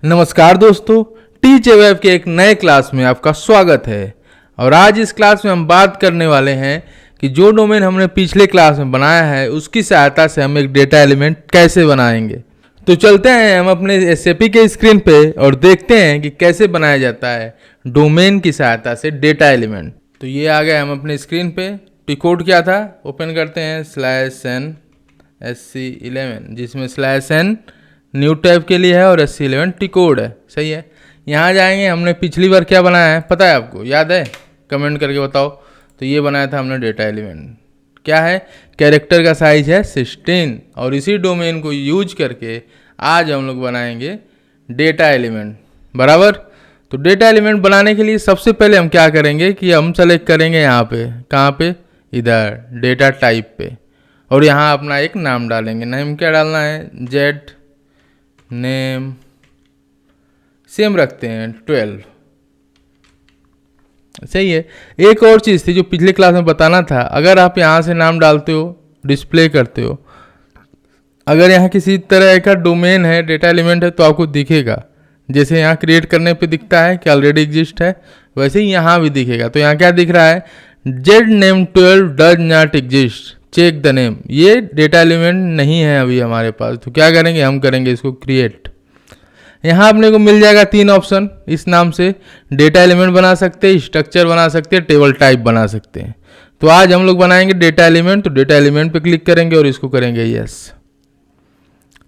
नमस्कार दोस्तों, teach web के एक नए क्लास में आपका स्वागत है। और आज इस क्लास में हम बात करने वाले हैं कि जो डोमेन हमने पिछले क्लास में बनाया है उसकी सहायता से हम एक डेटा एलिमेंट कैसे बनाएंगे। तो चलते हैं हम अपने SAP के स्क्रीन पे और देखते हैं कि कैसे बनाया जाता है डोमेन की सहायता से डेटा एलिमेंट। तो ये आ गया हम अपने स्क्रीन पे। टी कोड क्या था, ओपन करते हैं /n SC11, जिसमें /n न्यू टैब के लिए है और SC11 टी कोड है। सही है। यहाँ जाएंगे, हमने पिछली बार क्या बनाया है पता है आपको, याद है? कमेंट करके बताओ। तो ये बनाया था हमने डेटा एलिमेंट। क्या है? कैरेक्टर का साइज है 16 और इसी डोमेन को यूज करके आज हम लोग बनाएंगे डेटा एलिमेंट। बराबर। तो डेटा एलिमेंट बनाने के लिए सबसे पहले हम क्या करेंगे कि हम सेलेक्ट करेंगे यहाँ पे, कहाँ पे, इधर डेटा टाइप पे, और यहाँ अपना एक नाम डालेंगे। नाम क्या डालना है? जेड नेम सेम रखते हैं 12। सही है। एक और चीज़ थी जो पिछले क्लास में बताना था, अगर आप यहाँ से नाम डालते हो, डिस्प्ले करते हो, अगर यहाँ किसी तरह का डोमेन है, डेटा एलिमेंट है, तो आपको दिखेगा। जैसे यहाँ क्रिएट करने पे दिखता है कि ऑलरेडी एग्जिस्ट है, वैसे ही यहाँ भी दिखेगा। तो यहाँ क्या दिख रहा है? Z name 12 does not exist, check the name. ये डेटा एलिमेंट नहीं है अभी हमारे पास। तो क्या करेंगे, हम करेंगे इसको क्रिएट। यहाँ अपने को मिल जाएगा 3 ऑप्शन। इस नाम से डेटा एलिमेंट बना सकते हैं, स्ट्रक्चर बना सकते हैं, टेबल टाइप बना सकते हैं। तो आज हम लोग बनाएंगे डेटा एलिमेंट। तो डेटा एलिमेंट पे क्लिक करेंगे और इसको करेंगे यस।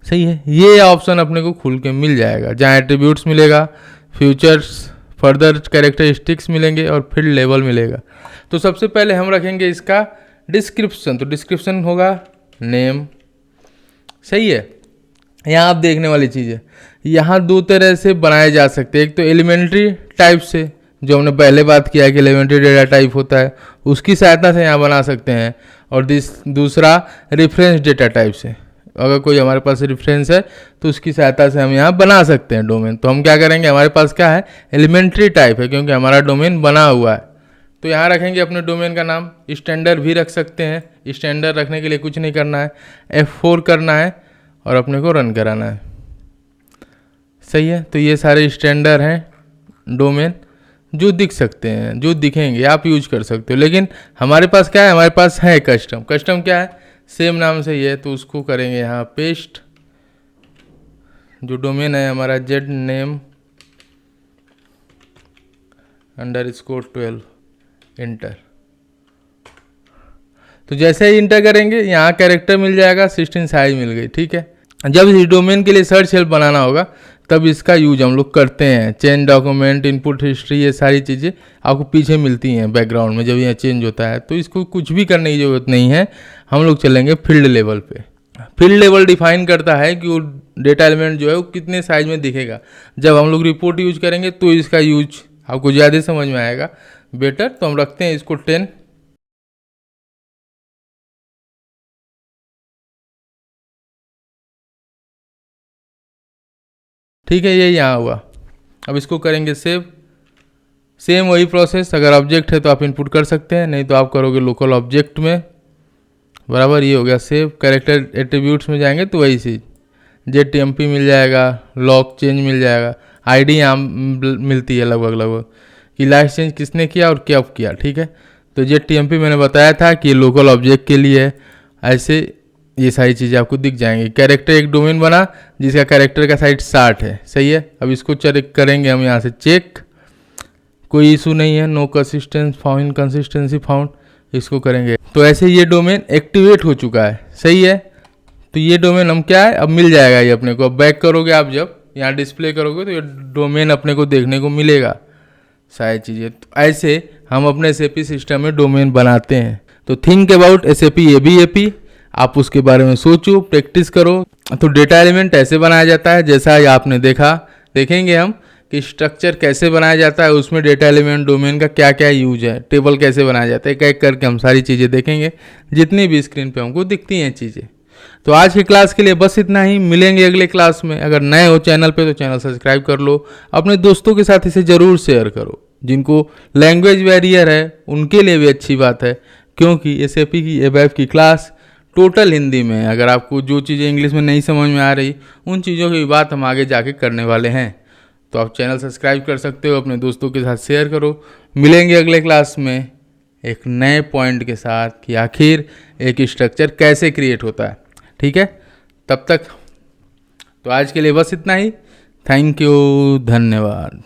सही है। ये ऑप्शन अपने को खुल के मिल जाएगा, जहाँ एट्रीब्यूट्स मिलेगा, फ्यूचर्स, फर्दर कैरेक्टरिस्टिक्स मिलेंगे और फील्ड लेवल मिलेगा। तो सबसे पहले हम रखेंगे इसका डिस्क्रिप्शन। तो डिस्क्रिप्शन होगा नेम। सही है। यहाँ आप देखने वाली चीज़ है, यहाँ 2 तरह से बनाए जा सकते हैं। एक तो एलिमेंट्री टाइप से, जो हमने पहले बात किया कि एलिमेंट्री डेटा टाइप होता है, उसकी सहायता से यहाँ बना सकते हैं। और दूसरा रेफरेंस डेटा टाइप से, अगर कोई हमारे पास रेफरेंस है तो उसकी सहायता से हम यहाँ बना सकते हैं डोमेन। तो हम क्या करेंगे, हमारे पास क्या है, एलिमेंट्री टाइप है, क्योंकि हमारा डोमेन बना हुआ है। तो यहाँ रखेंगे अपने डोमेन का नाम। स्टैंडर्ड भी रख सकते हैं। स्टैंडर्ड रखने के लिए कुछ नहीं करना है, F4 करना है और अपने को रन कराना है। सही है। तो ये सारे स्टैंडर्ड हैं डोमेन जो दिख सकते हैं, जो दिखेंगे आप यूज कर सकते हो। लेकिन हमारे पास क्या है, हमारे पास है कस्टम। कस्टम क्या है? सेम नाम से ही है, तो उसको करेंगे यहाँ पेस्ट। जो डोमेन है हमारा जेड नेम _12 इंटर। तो जैसे ही इंटर करेंगे, यहाँ कैरेक्टर मिल जाएगा, 16 साइज मिल गई। ठीक है। जब इस डोमेन के लिए सर्च हेल्प बनाना होगा तब इसका यूज हम लोग करते हैं। चेंज डॉक्यूमेंट, इनपुट हिस्ट्री, ये सारी चीज़ें आपको पीछे मिलती हैं बैकग्राउंड में जब यह चेंज होता है। तो इसको कुछ भी करने की ज़रूरत नहीं है। हम लोग चलेंगे फील्ड लेवल पे। फील्ड लेवल डिफाइन करता है कि वो डेटा एलिमेंट जो है वो कितने साइज में दिखेगा। जब हम लोग रिपोर्ट यूज करेंगे तो इसका यूज आपको ज़्यादा समझ में आएगा, बेटर। तो हम रखते हैं इसको 10। ठीक है, ये यहाँ हुआ। अब इसको करेंगे सेव। सेम वही प्रोसेस, अगर ऑब्जेक्ट है तो आप इनपुट कर सकते हैं, नहीं तो आप करोगे लोकल ऑब्जेक्ट में। बराबर। ये हो गया सेव। कैरेक्टर एट्रीब्यूट्स में जाएंगे तो वही चीज़, JTMP मिल जाएगा, लॉक चेंज मिल जाएगा, ID यहाँ मिलती है लगभग कि लास्ट चेंज किसने किया और कब किया। ठीक है। तो JTMP मैंने बताया था कि लोकल ऑब्जेक्ट के लिए है। ऐसे ये सारी चीज़ें आपको दिख जाएंगी। कैरेक्टर एक डोमेन बना जिसका कैरेक्टर का साइज 60 है। सही है। अब इसको चेक करेंगे हम यहाँ से, चेक, कोई इशू नहीं है, no consistence found, consistency found, इसको करेंगे। तो ऐसे ये डोमेन एक्टिवेट हो चुका है। सही है। तो ये डोमेन हम क्या है, अब मिल जाएगा ये अपने को। अब बैक करोगे आप, जब यहाँ डिस्प्ले करोगे तो ये डोमेन अपने को देखने को मिलेगा सारी चीज़ें। तो ऐसे हम अपने SAP सिस्टम में डोमेन बनाते हैं। तो थिंक अबाउट SAP ABAP, आप उसके बारे में सोचो, प्रैक्टिस करो। तो डेटा एलिमेंट ऐसे बनाया जाता है जैसा आपने देखा। देखेंगे हम कि स्ट्रक्चर कैसे बनाया जाता है, उसमें डेटा एलिमेंट डोमेन का क्या क्या यूज है, टेबल कैसे बनाया जाता है, एक एक करके हम सारी चीज़ें देखेंगे, जितनी भी स्क्रीन पे हमको दिखती हैं चीज़ें। तो आज की क्लास के लिए बस इतना ही। मिलेंगे अगले क्लास में। अगर नए हो चैनल पे तो चैनल सब्सक्राइब कर लो। अपने दोस्तों के साथ इसे ज़रूर शेयर करो। जिनको लैंग्वेज बैरियर है उनके लिए भी अच्छी बात है, क्योंकि SAP की ABAP की क्लास टोटल हिंदी में है। अगर आपको जो चीज़ें इंग्लिश में नहीं समझ में आ रही, उन चीज़ों की बात हम आगे जाके करने वाले हैं। तो आप चैनल सब्सक्राइब कर सकते हो, अपने दोस्तों के साथ शेयर करो। मिलेंगे अगले क्लास में एक नए पॉइंट के साथ कि आखिर एक स्ट्रक्चर कैसे क्रिएट होता है। ठीक है, तब तक तो आज के लिए बस इतना ही। थैंक यू, धन्यवाद।